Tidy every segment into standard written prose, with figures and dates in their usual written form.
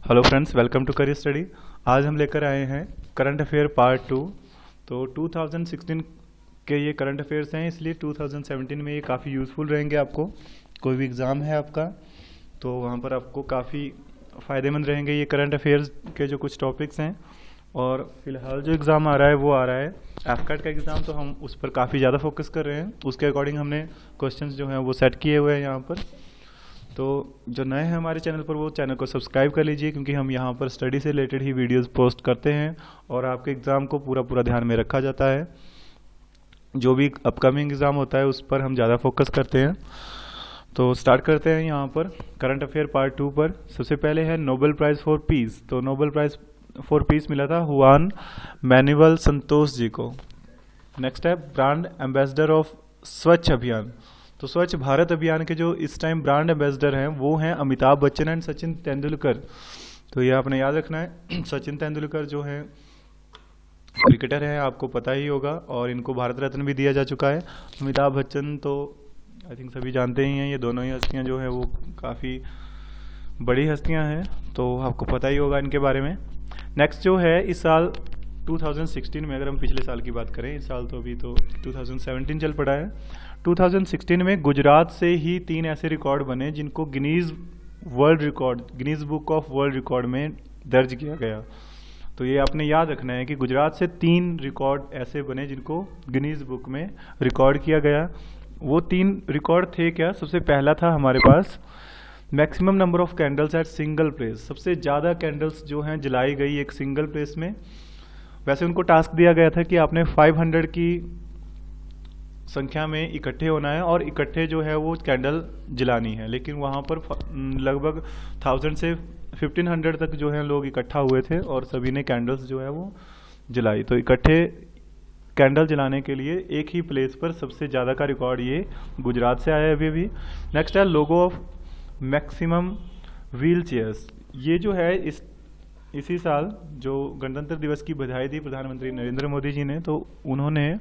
Hello friends, welcome to career study. आज हम लेकर आए हैं करंट अफेयर पार्ट 2। तो 2016 के ये करंट अफेयर्स हैं, इसलिए 2017 में ये काफ़ी यूज़फुल रहेंगे आपको। कोई भी एग्ज़ाम है आपका तो वहाँ पर आपको काफ़ी फ़ायदेमंद रहेंगे ये करंट अफेयर्स के जो कुछ टॉपिक्स हैं। और फिलहाल जो एग्ज़ाम आ रहा है वो आ रहा है एफकैट का एग्ज़ाम, तो हम उस पर काफ़ी ज़्यादा फोकस कर रहे हैं। उसके अकॉर्डिंग हमने क्वेश्चंस जो हैं वो सेट किए हुए हैं यहाँ पर। तो जो नए हैं हमारे चैनल पर वो चैनल को सब्सक्राइब कर लीजिए, क्योंकि हम यहाँ पर स्टडी से रिलेटेड ही वीडियोस पोस्ट करते हैं और आपके एग्ज़ाम को पूरा पूरा ध्यान में रखा जाता है। जो भी अपकमिंग एग्ज़ाम होता है उस पर हम ज़्यादा फोकस करते हैं। तो स्टार्ट करते हैं यहाँ पर करंट अफेयर पार्ट 2 पर। सबसे पहले है नोबेल प्राइज़ फॉर पीस। तो नोबेल प्राइज़ फॉर पीस मिला था हुआन मैनुअल संतोष जी को। नेक्स्ट है brand ambassador of Swachh Abhiyan. तो स्वच्छ भारत अभियान के जो इस टाइम ब्रांड एम्बेसडर हैं वो हैं अमिताभ बच्चन एंड सचिन तेंदुलकर। तो ये आपने याद रखना है। सचिन तेंदुलकर जो है क्रिकेटर हैं, आपको पता ही होगा, और इनको भारत रत्न भी दिया जा चुका है। अमिताभ बच्चन तो आई थिंक सभी जानते ही हैं। ये दोनों ही हस्तियां जो है वो काफ़ी बड़ी हस्तियां हैं, तो आपको पता ही होगा इनके बारे में। नेक्स्ट जो है इस साल 2016 में, अगर हम पिछले साल की बात करें, इस साल तो अभी तो 2017 चल पड़ा है। 2016 में गुजरात से ही 3 ऐसे रिकॉर्ड बने जिनको Guinness book of world record में दर्ज किया गया। तो ये आपने याद रखना है कि गुजरात से 3 रिकॉर्ड ऐसे बने जिनको गिनीज बुक में रिकॉर्ड किया गया। वो 3 रिकॉर्ड थे क्या? सबसे पहला था हमारे पास maximum number of candles at single place. सबसे ज़्यादा कैंडल्स जो हैं जलाई गई एक सिंगल प्लेस में। वैसे उनको टास्क दिया गया था कि आपने 500 की संख्या में इकट्ठे होना है और इकट्ठे जो है वो कैंडल जलानी है, लेकिन वहाँ पर लगभग 1000 से 1500 तक जो है लोग इकट्ठा हुए थे और सभी ने कैंडल्स जो है वो जलाई। तो इकट्ठे कैंडल जलाने के लिए एक ही प्लेस पर सबसे ज़्यादा का रिकॉर्ड ये गुजरात से आया है अभी भी। नेक्स्ट है logo of maximum wheel chairs. ये जो है इसी साल जो गणतंत्र दिवस की बधाई दी प्रधानमंत्री नरेंद्र मोदी जी ने, तो उन्होंने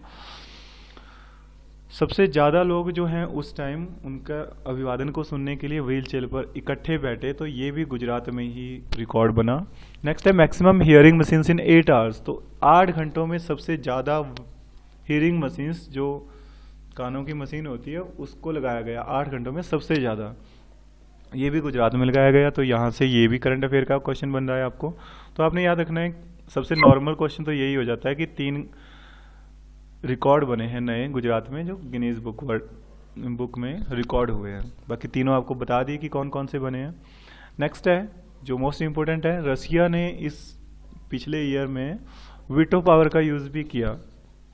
सबसे ज़्यादा लोग जो हैं उस टाइम उनका अभिवादन को सुनने के लिए व्हील चेयर पर इकट्ठे बैठे, तो ये भी गुजरात में ही रिकॉर्ड बना। नेक्स्ट है maximum hearing machines in 8 hours. तो 8 घंटों में सबसे ज़्यादा हियरिंग मशीन्स, जो कानों की मशीन होती है, उसको लगाया गया 8 घंटों में सबसे ज़्यादा। ये भी गुजरात में लगाया गया। तो यहाँ से ये भी करंट अफेयर का क्वेश्चन बन रहा है आपको। तो आपने याद रखना है, सबसे नॉर्मल क्वेश्चन तो यही हो जाता है कि 3 रिकॉर्ड बने हैं नए गुजरात में जो गिनीज बुक में रिकॉर्ड हुए हैं। बाकी तीनों आपको बता दिए कि कौन कौन से बने हैं। नेक्स्ट है जो मोस्ट इम्पोर्टेंट है, रसिया ने इस पिछले ईयर में वीटो पावर का यूज़ भी किया।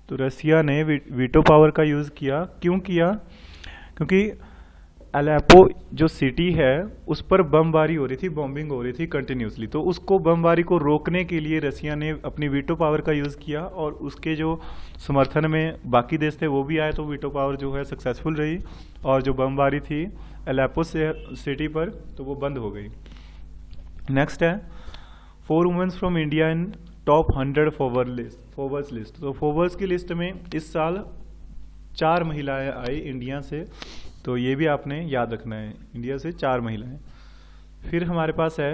तो रसिया ने वीटो पावर का यूज़ किया। क्यों किया? क्योंकि अलेप्पो जो सिटी है उस पर बमबारी हो रही थी, बॉम्बिंग हो रही थी कंटिन्यूसली। तो उसको बमबारी को रोकने के लिए रसिया ने अपनी वीटो पावर का यूज़ किया, और उसके जो समर्थन में बाकी देश थे वो भी आए, तो वीटो पावर जो है सक्सेसफुल रही, और जो बमबारी थी अलेप्पो सिटी पर तो वो बंद हो गई। नेक्स्ट है 4 women's from India in top 100 forwards list. तो फॉरवर्ड्स की लिस्ट में इस साल 4 महिलाएं आई इंडिया से। तो ये भी आपने याद रखना है, इंडिया से 4 महिलाएं। फिर हमारे पास है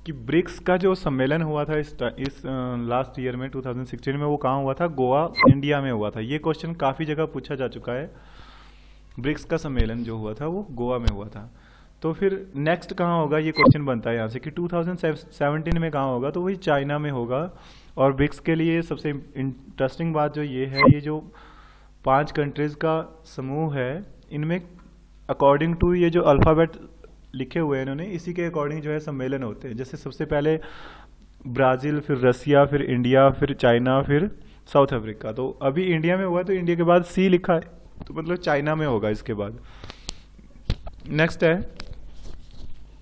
कि ब्रिक्स का जो सम्मेलन हुआ था इस लास्ट ईयर में 2016 में, वो कहाँ हुआ था? गोवा, इंडिया में हुआ था। ये क्वेश्चन काफ़ी जगह पूछा जा चुका है। ब्रिक्स का सम्मेलन जो हुआ था वो गोवा में हुआ था। तो फिर नेक्स्ट कहाँ होगा, ये क्वेश्चन बनता है यहाँ से कि 2017 में कहाँ होगा? तो वही चाइना में होगा। और ब्रिक्स के लिए सबसे इंटरेस्टिंग बात जो ये है, ये जो 5 कंट्रीज़ का समूह है, इनमें अकॉर्डिंग टू ये जो अल्फ़ाबेट लिखे हुए हैं इन्होंने, इसी के अकॉर्डिंग जो है सम्मेलन होते हैं। जैसे सबसे पहले ब्राज़ील, फिर रसिया, फिर इंडिया, फिर चाइना, फिर साउथ अफ्रीका। तो अभी इंडिया में हुआ तो इंडिया के बाद सी लिखा है, तो मतलब चाइना में होगा इसके बाद। नेक्स्ट है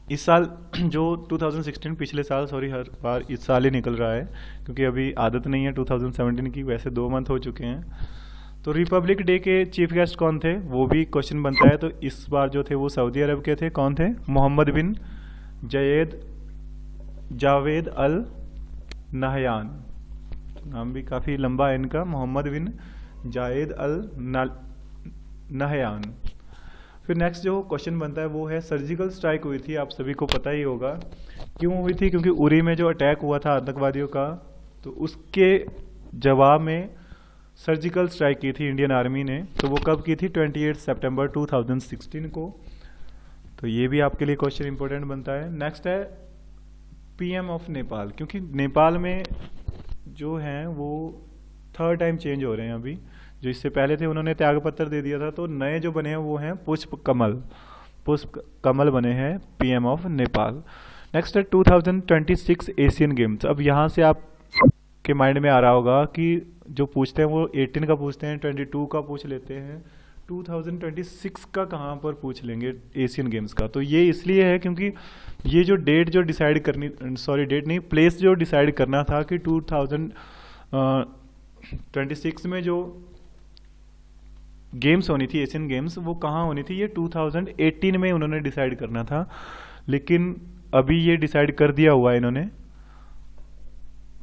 इस साल जो 2016 पिछले साल, सॉरी हर बार इस साल ही निकल रहा है क्योंकि अभी आदत नहीं है 2017 की, वैसे 2 मंथ हो चुके हैं। तो रिपब्लिक डे के चीफ गेस्ट कौन थे, वो भी क्वेश्चन बनता है। तो इस बार जो थे वो सऊदी अरब के थे। कौन थे? मोहम्मद बिन जावेद अल नहयान। नाम भी काफ़ी लंबा है इनका, मोहम्मद बिन जावेद अल नहयान। फिर नेक्स्ट जो क्वेश्चन बनता है वो है सर्जिकल स्ट्राइक हुई थी, आप सभी को पता ही होगा क्यों हुई थी, क्योंकि उरी में जो अटैक हुआ था आतंकवादियों का, तो उसके जवाब में सर्जिकल स्ट्राइक की थी इंडियन आर्मी ने। तो वो कब की थी? 28 सितंबर 2016 को। तो ये भी आपके लिए क्वेश्चन इंपॉर्टेंट बनता है। नेक्स्ट है पीएम ऑफ नेपाल, क्योंकि नेपाल में जो हैं वो थर्ड टाइम चेंज हो रहे हैं अभी, जो इससे पहले थे उन्होंने त्यागपत्र दे दिया था, तो नए जो बने हैं वो हैं पुष्प कमल बने हैं पीएम ऑफ नेपाल। नेक्स्ट है 2026 एशियन गेम्स। अब यहाँ से आप के माइंड में आ रहा होगा कि जो पूछते हैं वो 18 का पूछते हैं, 22 का पूछ लेते हैं, 2026 का कहाँ पर पूछ लेंगे एशियन गेम्स का? तो ये इसलिए है क्योंकि ये जो डेट जो डिसाइड करनी, सॉरी डेट नहीं, प्लेस जो डिसाइड करना था कि 2026 में जो गेम्स होनी थी एशियन गेम्स, वो कहाँ होनी थी? ये 2018 में उन्होंने डिसाइड करना था, लेकिन अभी ये डिसाइड कर दिया हुआ है इन्होंने,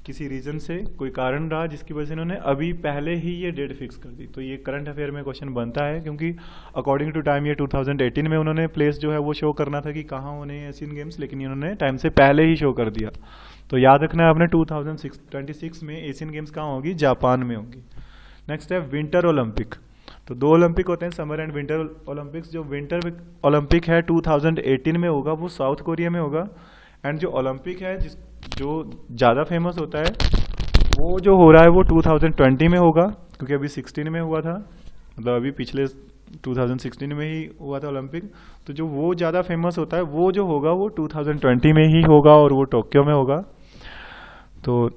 किसी रीजन से कोई कारण रहा जिसकी वजह से इन्होंने अभी पहले ही ये डेट फिक्स कर दी। तो ये करंट अफेयर में क्वेश्चन बनता है, क्योंकि अकॉर्डिंग टू टाइम ये 2018 में उन्होंने प्लेस जो है वो शो करना था कि कहाँ होने हैं एशियन गेम्स, लेकिन इन्होंने टाइम से पहले ही शो कर दिया। तो याद रखना है आपने 2026 में एशियन गेम्स कहाँ होगी? जापान में होगी। नेक्स्ट है विंटर ओलंपिक। तो 2 ओलंपिक होते हैं, समर एंड विंटर ओलंपिक्स। जो विंटर ओलंपिक है 2018 में होगा, वो साउथ कोरिया में होगा। एंड जो ओलंपिक है जो ज़्यादा फेमस होता है वो जो हो रहा है वो 2020 में होगा, क्योंकि अभी 16 में हुआ था, मतलब अभी पिछले 2016 में ही हुआ था ओलंपिक। तो जो वो ज़्यादा फेमस होता है वो जो होगा वो 2020 में ही होगा, और वो टोक्यो में होगा। तो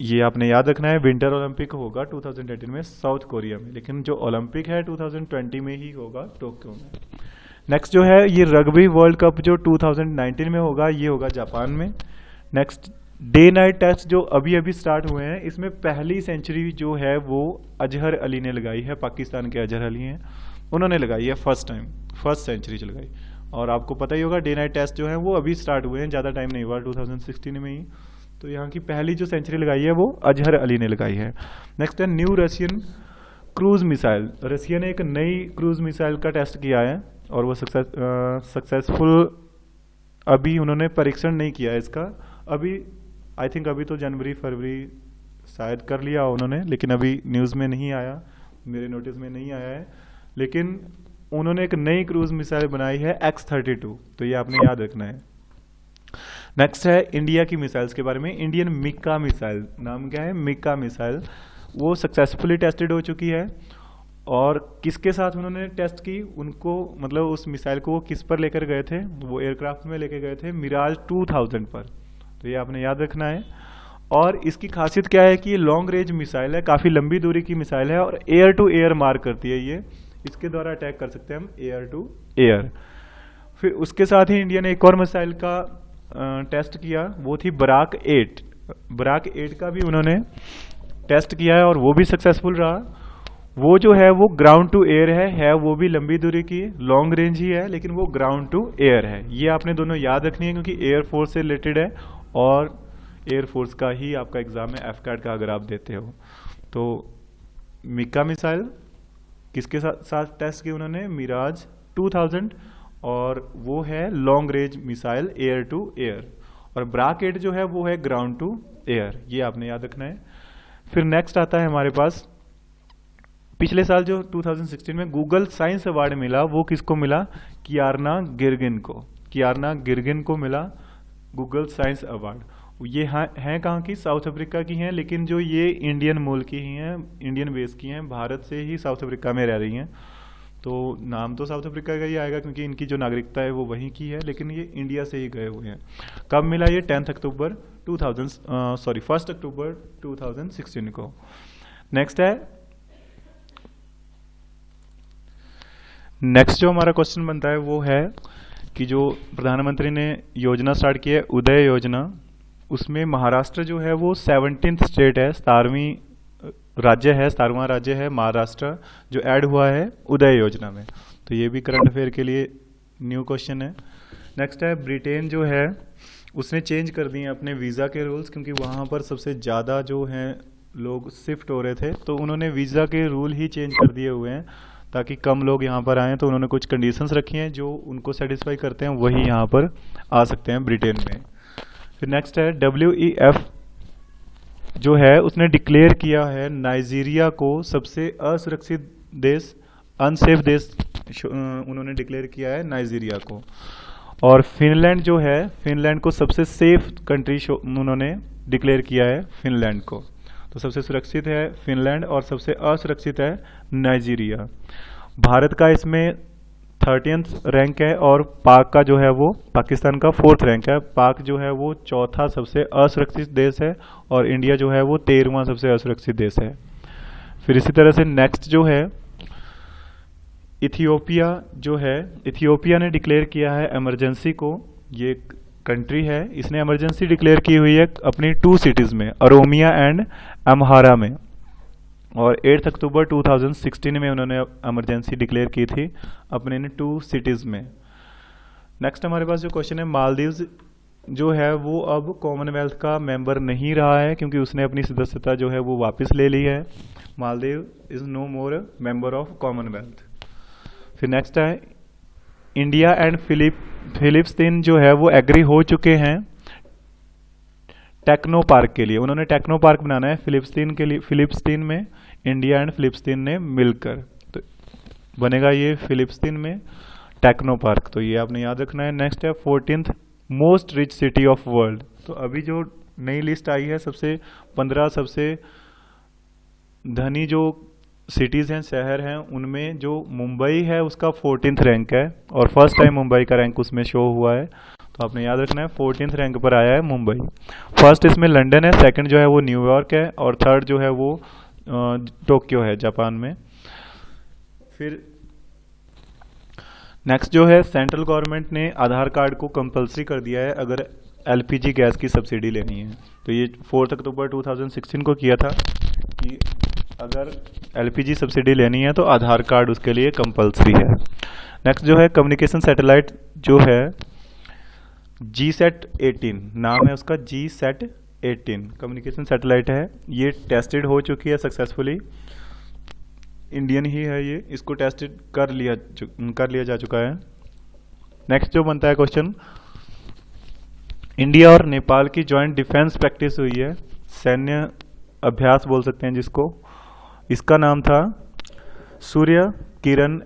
ये आपने याद रखना है, विंटर ओलंपिक होगा 2018 में साउथ कोरिया में, लेकिन जो ओलंपिक है 2020 में ही होगा टोक्यो में। नेक्स्ट जो है ये रग्बी वर्ल्ड कप जो 2019 में होगा, ये होगा जापान में। नेक्स्ट डे नाइट टेस्ट जो अभी अभी स्टार्ट हुए हैं, इसमें पहली सेंचुरी जो है वो अजहर अली ने लगाई है, पाकिस्तान के अजहर अली हैं, उन्होंने लगाई है फर्स्ट सेंचुरी जो लगाई। और आपको पता ही होगा डे नाइट टेस्ट जो है वो अभी स्टार्ट हुए हैं, ज़्यादा टाइम नहीं हुआ, 2016 में ही। तो यहाँ की पहली जो सेंचुरी लगाई है वो अजहर अली ने लगाई है। नेक्स्ट है new Russian cruise missile. Russia ने एक नई क्रूज मिसाइल का टेस्ट किया है, और वो सक्सेसफुल अभी उन्होंने परीक्षण नहीं किया है इसका। अभी आई थिंक अभी तो जनवरी फरवरी शायद कर लिया उन्होंने, लेकिन अभी न्यूज़ में नहीं आया, मेरे नोटिस में नहीं आया है। लेकिन उन्होंने एक नई क्रूज मिसाइल बनाई है X-32, तो ये आपने याद रखना है। नेक्स्ट है इंडिया की मिसाइल्स के बारे में। इंडियन मिका मिसाइल, नाम क्या है? मिका मिसाइल। वो सक्सेसफुली टेस्टेड हो चुकी है। और किसके साथ उन्होंने टेस्ट की? उनको मतलब उस मिसाइल को वो किस पर लेकर गए थे? वो एयरक्राफ्ट में लेकर गए थे मिराज 2000 पर। तो ये आपने याद रखना है। और इसकी खासियत क्या है कि ये लॉन्ग रेंज मिसाइल है, काफ़ी लंबी दूरी की मिसाइल है, और एयर टू एयर मार करती है ये। इसके द्वारा अटैक कर सकते हैं हम एयर टू एयर। फिर उसके साथ ही इंडिया ने एक और मिसाइल का टेस्ट किया, वो थी बराक 8। बराक 8 का भी उन्होंने टेस्ट किया है, और वो भी सक्सेसफुल रहा। वो जो है वो ग्राउंड टू एयर है वो भी लंबी दूरी की, लॉन्ग रेंज ही है, लेकिन वो ग्राउंड टू एयर है। ये आपने दोनों याद रखनी है, क्योंकि एयरफोर्स से रिलेटेड है, और एयरफोर्स का ही आपका एग्जाम है एफकैट का अगर आप देते हो। तो मिका मिसाइल किसके साथ टेस्ट की उन्होंने? मिराज 2000, और वो है long range missile air to air. और ब्राक 8 जो है वो है ग्राउंड टू एयर, ये आपने याद रखना है। फिर नेक्स्ट आता है हमारे पास, पिछले साल जो 2016 में गूगल साइंस अवार्ड मिला, वो किसको मिला? कियारना गिरगिन को मिला गूगल साइंस अवार्ड। ये हैं कहाँ की? साउथ अफ्रीका की हैं, लेकिन जो ये इंडियन मूल की ही हैं, इंडियन बेस की हैं, भारत से ही साउथ अफ्रीका में रह रही हैं। तो नाम तो साउथ अफ्रीका का ही आएगा, क्योंकि इनकी जो नागरिकता है वो वहीं की है, लेकिन ये इंडिया से ही गए हुए हैं। कब मिला ये? 1 अक्टूबर 2016 को। नेक्स्ट जो हमारा क्वेश्चन बनता है वो है कि जो प्रधानमंत्री ने योजना स्टार्ट की है उदय योजना, उसमें महाराष्ट्र जो है वो 17th स्टेट है, 17वां राज्य है महाराष्ट्र, जो ऐड हुआ है उदय योजना में। तो ये भी करंट अफेयर के लिए न्यू क्वेश्चन है। नेक्स्ट है ब्रिटेन जो है उसने चेंज कर दिए अपने वीज़ा के रूल्स, क्योंकि वहाँ पर सबसे ज़्यादा जो हैं लोग शिफ्ट हो रहे थे, तो उन्होंने वीज़ा के रूल ही चेंज कर दिए हुए हैं, ताकि कम लोग यहाँ पर आएँ, तो उन्होंने कुछ कंडीशंस रखी हैं जो उनको सेटिस्फाई करते हैं वही यहाँ पर आ सकते हैं ब्रिटेन में। फिर नेक्स्ट है WEF जो है उसने डिक्लेयर किया है नाइजीरिया को सबसे असुरक्षित देश, अनसेफ देश उन्होंने डिक्लेयर किया है नाइजीरिया को। और फिनलैंड जो है, फिनलैंड को सबसे सेफ कंट्री उन्होंने डिक्लेयर किया है फिनलैंड को। तो सबसे सुरक्षित है फिनलैंड और सबसे असुरक्षित है नाइजीरिया। भारत का इसमें 30th रैंक है और पाक का जो है वो, पाकिस्तान का 4th रैंक है। पाक जो है वो चौथा सबसे असुरक्षित देश है और इंडिया जो है वो 13वां सबसे असुरक्षित देश है। फिर इसी तरह से नेक्स्ट जो है इथियोपिया जो है, इथियोपिया ने डिक्लेयर किया है इमरजेंसी को। ये कंट्री है, इसने इमरजेंसी डिक्लेयर की हुई है अपनी 2 सिटीज़ में, अरोमिया एंड अम्हारा में। और 8 अक्टूबर 2016 में उन्होंने इमरजेंसी डिक्लेयर की थी अपने 2 सिटीज़ में। नेक्स्ट हमारे पास जो क्वेश्चन है, मालदीव्स जो है वो अब कॉमनवेल्थ का मेंबर नहीं रहा है क्योंकि उसने अपनी सदस्यता जो है वो वापस ले ली है। Maldives is no more member of Commonwealth. फिर नेक्स्ट है इंडिया एंड फिलिप्स्तीन जो है वो एग्री हो चुके हैं टेक्नो पार्क के लिए। उन्होंने टेक्नो पार्क बनाना है फिलिप्स्तीन के लिए, फिलिप्स्तीन में इंडिया एंड फिलिप्स्तीन ने मिलकर, तो बनेगा ये फिलिप्स्तीन में टेक्नो पार्क। तो ये आपने याद रखना है। नेक्स्ट है 14th most rich city of world. तो अभी जो नई लिस्ट आई है, सबसे 15 सबसे धनी जो सिटीज़ हैं, शहर हैं, उनमें जो मुंबई है उसका 14th रैंक है और फर्स्ट टाइम मुंबई का रैंक उसमें शो हुआ है। तो आपने याद रखना है 14th रैंक पर आया है मुंबई। फर्स्ट इसमें लंदन है, सेकंड जो है वो न्यूयॉर्क है और थर्ड जो है वो टोक्यो है जापान में। फिर नेक्स्ट जो है सेंट्रल गवर्नमेंट ने आधार कार्ड को कंपलसरी कर दिया है अगर LPG गैस की सब्सिडी लेनी है। तो ये 4 अक्टूबर 2016 को किया था कि अगर LPG सब्सिडी लेनी है तो आधार कार्ड उसके लिए कंपलसरी है। नेक्स्ट जो है कम्युनिकेशन सैटेलाइट जो है GSAT-18 नाम है उसका, GSAT-18 कम्युनिकेशन सैटेलाइट है। ये टेस्टेड हो चुकी है सक्सेसफुली, इंडियन ही है ये, इसको टेस्टेड कर लिया जा चुका है। नेक्स्ट जो बनता है क्वेश्चन, इंडिया और नेपाल की जॉइंट डिफेंस प्रैक्टिस हुई है, सैन्य अभ्यास बोल सकते हैं जिसको। इसका नाम था सूर्य किरण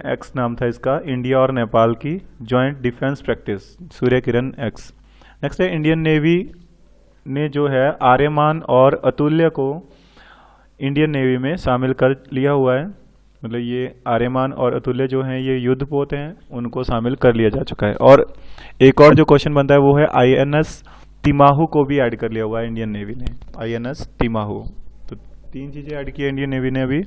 एक्स नाम था इसका, इंडिया और नेपाल की joint defence practice, Surya Kiran x. Next है इंडियन नेवी ने जो है आर्यमान और अतुल्य को इंडियन नेवी में शामिल कर लिया हुआ है। मतलब ये आर्यमान और अतुल्य जो हैं ये युद्धपोत हैं, उनको शामिल कर लिया जा चुका है। और एक और जो क्वेश्चन बनता है वो है INS तिमाहू को भी ऐड कर लिया हुआ है इंडियन नेवी ने, INS तिमाहू। तो 3 चीज़ें ऐड की है इंडियन नेवी ने अभी,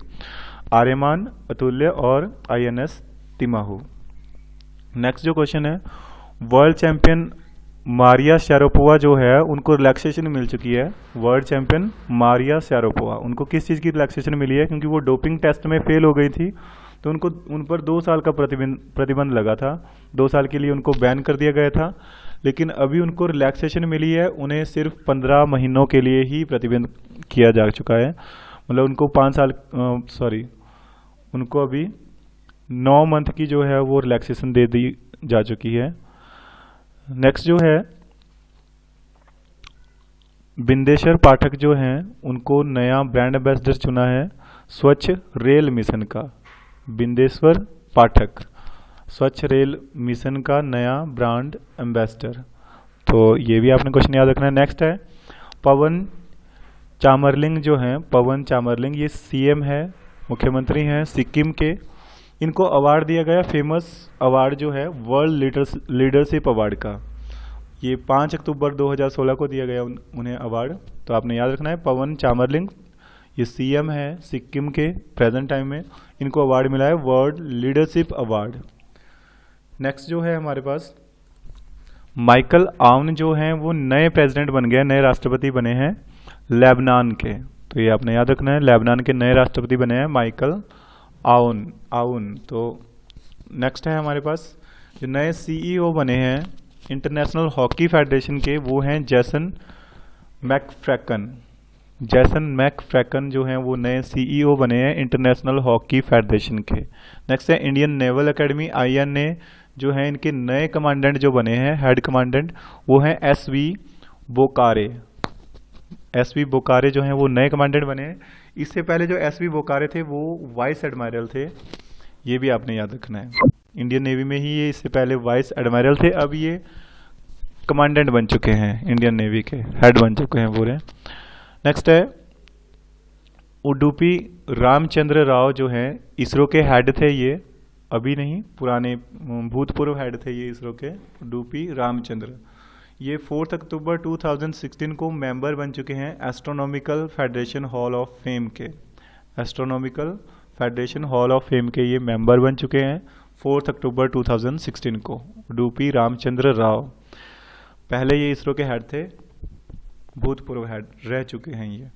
आर्यमान, अतुल्य और INS तिमाहू। नेक्स्ट जो क्वेश्चन है, वर्ल्ड चैंपियन मारिया शारापोवा जो है उनको रिलैक्सेशन मिल चुकी है। वर्ल्ड चैंपियन मारिया शारापोवा, उनको किस चीज़ की रिलैक्सेशन मिली है? क्योंकि वो डोपिंग टेस्ट में फेल हो गई थी तो उनको उन पर 2 साल का प्रतिबंध लगा था, 2 साल के लिए उनको बैन कर दिया गया था। लेकिन अभी उनको रिलैक्सेशन मिली है, उन्हें सिर्फ 15 महीनों के लिए ही प्रतिबंध किया जा चुका है। मतलब उनको 5 साल उनको अभी 9 मंथ की जो है वो रिलैक्सेशन दे दी जा चुकी है। नेक्स्ट जो है बिंदेश्वर पाठक जो हैं उनको नया ब्रांड एम्बेसडर चुना है स्वच्छ रेल मिशन का। बिंदेश्वर पाठक स्वच्छ रेल मिशन का नया ब्रांड एम्बेसडर। तो ये भी आपने क्वेश्चन याद रखना है। नेक्स्ट है पवन चामरलिंग जो हैं, पवन चामरलिंग ये CM है, मुख्यमंत्री हैं सिक्किम के। इनको अवार्ड दिया गया, फेमस अवार्ड जो है वर्ल्ड लीडरशिप अवार्ड का। ये 5 अक्टूबर 2016 को दिया गया उन्हें अवार्ड। तो आपने याद रखना है पवन चामरलिंग, ये CM है सिक्किम के प्रेजेंट टाइम में, इनको अवार्ड मिला है वर्ल्ड लीडरशिप अवार्ड। नेक्स्ट जो है हमारे पास माइकल आउन जो हैं वो नए प्रेसिडेंट बन गए, नए राष्ट्रपति बने हैं लेबनान के। तो ये आपने याद रखना है, लेबनान के नए राष्ट्रपति बने हैं माइकल आउन। तो नेक्स्ट है हमारे पास जो नए CEO बने हैं इंटरनेशनल हॉकी फेडरेशन के, वो हैं जैसन मैकफ्रैकन। जैसन मैकफ्रैकन जो हैं वो नए सीईओ बने हैं इंटरनेशनल हॉकी फेडरेशन के। नेक्स्ट है इंडियन नेवल एकेडमी INA जो है इनके नए कमांडेंट जो बने हैं हेड कमांडेंट वो हैं SV बोकारे। SV बोकारे जो हैं वो नए कमांडेंट बने हैं। इससे पहले जो SV बोकारे थे वो वाइस एडमायरल थे, ये भी आपने याद रखना है। इंडियन नेवी में ही ये इससे पहले वाइस एडमायरल थे, अब ये कमांडेंट बन चुके हैं, इंडियन नेवी के हेड बन चुके हैं पूरे। नेक्स्ट है उडुपी रामचंद्र राव जो हैं इसरो के हेड थे, ये अभी नहीं पुराने भूतपूर्व हेड थे ये इसरो के, उडुपी रामचंद्र। ये 4 अक्टूबर 2016 को मेंबर बन चुके हैं astronomical federation hall of fame के। Astronomical federation hall of fame के ये मेंबर बन चुके हैं 4 अक्टूबर 2016 को, उडुपी रामचंद्र राव। पहले ये इसरो के हेड थे, भूतपूर्व हेड रह चुके हैं ये।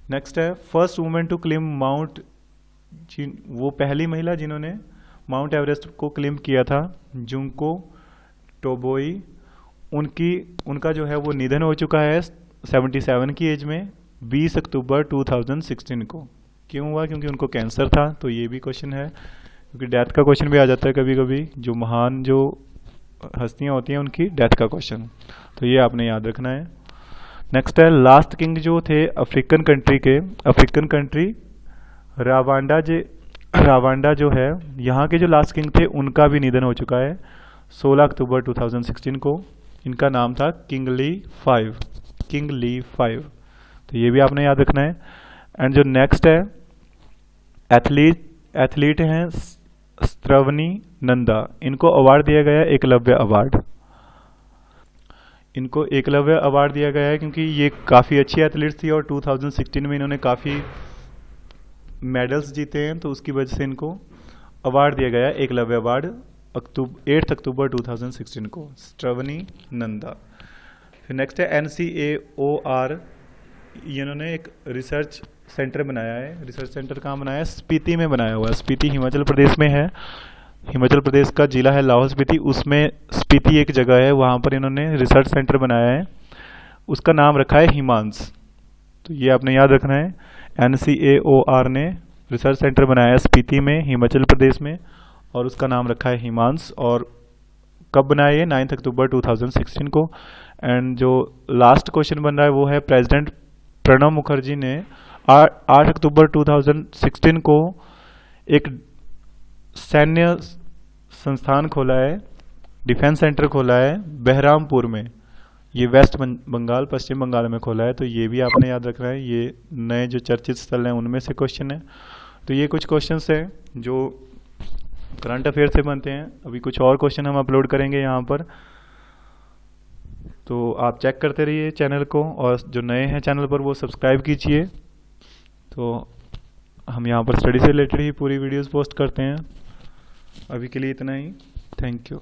नेक्स्ट है first women to climb mount, वो पहली महिला जिन्होंने माउंट एवरेस्ट को क्लिम किया था, जुंको टोबोई। उनका जो है वो निधन हो चुका है 77 की एज में 20 अक्टूबर 2016 को। क्यों हुआ? क्योंकि उनको कैंसर था। तो ये भी क्वेश्चन है, क्योंकि डेथ का क्वेश्चन भी आ जाता है कभी कभी, जो महान जो हस्तियां होती हैं उनकी डेथ का क्वेश्चन, तो ये आपने याद रखना है। नेक्स्ट है लास्ट किंग जो थे अफ्रीकन कंट्री के, अफ्रीकन कंट्री रावांडा जो है यहाँ के जो लास्ट किंग थे उनका भी निधन हो चुका है 16 अक्टूबर 2016 को। इनका नाम था किंग ली 5, तो ये भी आपने याद रखना है। एंड जो नेक्स्ट है एथलीट हैं स्त्रवनी नंदा, इनको अवार्ड दिया गया है एकलव्य अवार्ड। इनको एकलव्य अवार्ड दिया गया है क्योंकि ये काफ़ी अच्छी एथलीट थी और 2016 में इन्होंने काफ़ी मेडल्स जीते हैं, तो उसकी वजह से इनको अवार्ड दिया गया है एकलव्य अवार्ड 8 अक्टूबर 2016 को, स्त्रवनी नंदा। फिर नेक्स्ट है NCAOR, इन्होंने एक रिसर्च सेंटर बनाया है। रिसर्च सेंटर कहाँ बनाया है? स्पीति में बनाया हुआ है। स्पीति हिमाचल प्रदेश में है, हिमाचल प्रदेश का जिला है लाहौल स्पीति, उसमें स्पीति एक जगह है, वहाँ पर इन्होंने रिसर्च सेंटर बनाया है, उसका नाम रखा है हिमांस। तो ये आपने याद रखना है, NCAOR ने रिसर्च सेंटर बनाया है स्पीति में हिमाचल प्रदेश में और उसका नाम रखा है हिमांस। और कब बनाया ये? 9 अक्टूबर 2016 को। एंड जो लास्ट क्वेश्चन बन रहा है वो है प्रेसिडेंट प्रणब मुखर्जी ने 8 अक्टूबर 2016 को एक सैन्य संस्थान खोला है, डिफेंस सेंटर खोला है बहरामपुर में, ये वेस्ट बंगाल पश्चिम बंगाल में खोला है। तो ये भी आपने याद रखना है, ये नए जो चर्चित स्थल हैं उनमें से क्वेश्चन है। तो ये कुछ क्वेश्चंस हैं जो करंट अफेयर से बनते हैं। अभी कुछ और क्वेश्चन हम अपलोड करेंगे यहाँ पर, तो आप चेक करते रहिए चैनल को, और जो नए हैं चैनल पर वो सब्सक्राइब कीजिए। तो हम यहाँ पर स्टडी से रिलेटेड ही पूरी वीडियोस पोस्ट करते हैं। अभी के लिए इतना ही, थैंक यू।